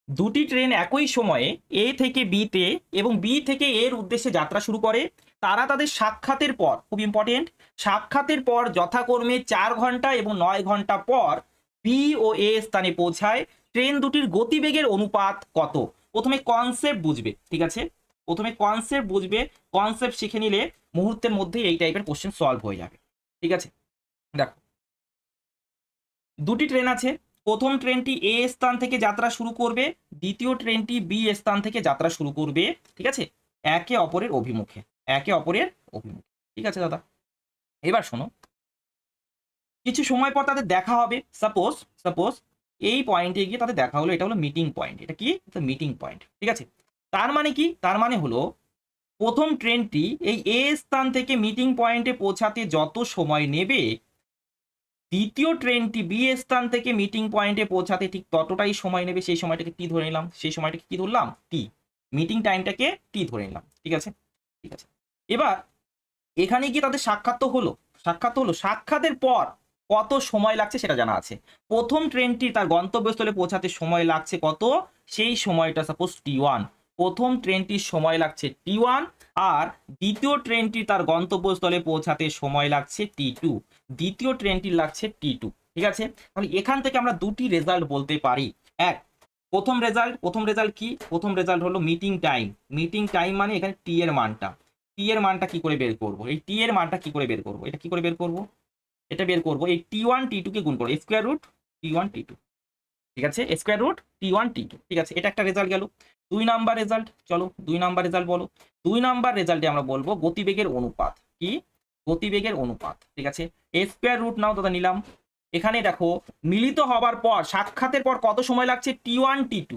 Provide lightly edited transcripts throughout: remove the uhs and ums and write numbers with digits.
দুটি ট্রেন একই সময়ে এ থেকে বিতে এবং বি থেকে এর উদ্দেশ্যে যাত্রা শুরু করে। তারা তাদের সাক্ষাতের পর, খুব ইম্পর্টেন্ট, সাক্ষাতের পর যথাক্রমে 4 ঘন্টা এবং 9 ঘন্টা পর বি ও এ স্থানে পৌঁছায়। ট্রেন দুটির গতিবেগের অনুপাত কত? প্রথমে কনসেপ্ট বুঝবে, ঠিক আছে? প্রথমে কনসেপ্ট বুঝবে, কনসেপ্ট শিখে নিলে মুহূর্তের মধ্যে এই টাইপের কোশ্চেন সলভ হয়ে যাবে, ঠিক আছে? দেখো, দুটি ট্রেন আছে। প্রথম ট্রেনটি এ স্থান থেকে যাত্রা শুরু করবে, দ্বিতীয় ট্রেনটি বি স্থান থেকে যাত্রা শুরু করবে, ঠিক আছে? একে অপরের অভিমুখে, একে অপরের অভিমুখে, ঠিক আছে দাদা? এবার শোনো, কিছু সময় পর তাদের দেখা হবে। সাপোজ সাপোজ এই পয়েন্টে গিয়ে তাদের দেখা হলো, এটা হলো মিটিং পয়েন্ট। এটা কি? মিটিং পয়েন্ট, ঠিক আছে? তার মানে কি? তার মানে হলো প্রথম ট্রেনটি এই এ স্থান থেকে মিটিং পয়েন্টে পৌঁছাতে যত সময় নেবে, দ্বিতীয় ট্রেনটি বি স্থান থেকে মিটিং পয়েন্টে পৌঁছাতে ঠিক ততটাই সময় নেবে। সেই সময়টাকে টি ধরে নিলাম, সেই সময়টাকে কি ধরলাম? টি। মিটিং টাইমটাকে টি ধরে নিলাম, ঠিক আছে? ঠিক আছে। এবার এখানে গিয়ে তাদের সাক্ষাৎ তো হলো, সাক্ষাৎ হলো, সাক্ষাতের পর কত সময় লাগছে সেটা জানা আছে। প্রথম ট্রেনটি তার গন্তব্যস্থলে পৌঁছাতে সময় লাগছে কত? সেই সময়টা সাপোজ টি1। প্রথম ট্রেনটির সময় লাগছে টি1, আর দ্বিতীয় ট্রেনটি তার গন্তব্যস্থলে পৌঁছাতে সময় লাগছে টি2। দ্বিতীয় ট্রেনটির লাগছে টি2, ঠিক আছে? তাহলে এখান থেকে আমরা দুটি রেজাল্ট বলতে পারি। এক, প্রথম রেজাল্ট কি? প্রথম রেজাল্ট হলো মিটিং টাইম। মিটিং টাইম মানে এখানে টি এর মানটা, টি এর মানটা কি করে বের করব? এই টি এর মানটা কি করে বের করব? এটা কি করে বের করব? এটা বের করব এই টি1 টি2 কে গুণ করব, স্কয়ার রুট টি1 টি2, ঠিক আছে? স্কয়ার রুট টি1 টি2, ঠিক আছে? এটা একটা রেজাল্ট গেল। 2 নাম্বার রেজাল্ট, চলো 2 নাম্বার রেজাল্ট বলো। 2 নাম্বার রেজাল্টে আমরা বলবো গতিবেগের অনুপাত। কি? গতিবেগের অনুপাত, ঠিক আছে? স্কয়ার রুট নাও দাদা, নিলাম। এখানে দেখো, মিলিত হবার পর, সাক্ষাতের পর কত সময় লাগছে? টি1 টি2,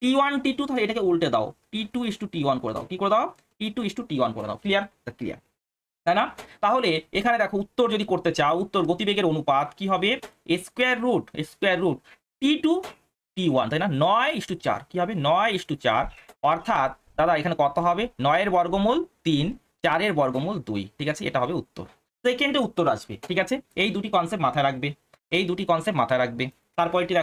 টি1 টি2, তাহলে এটাকে উল্টে দাও, টি2 ইস টু টি1 করে দাও। কি করে দাও? টি2 ইস টু টি1 করে দাও। ক্লিয়ার? ক্লিয়ার, তাই না? তাহলে এখানে দেখো, উত্তর যদি করতে চাও, উত্তর গতিবেগের অনুপাত কি হবে? স্কয়ার রুট টি2 টি1, তাই না? 9:4, কি হবে? 9:4। অর্থাৎ দাদা এখানে কত হবে? 9 এর বর্গমূল 3, 4 এর বর্গমূল 2, ঠিক আছে? এটা হবে উত্তর। সেকেন্ডে উত্তর আসবে, ঠিক আছে? এই দুটি কনসেপ্ট মাথায় রাখবে, এই দুটি কনসেপ্ট মাথায় রাখবে। তারপরটি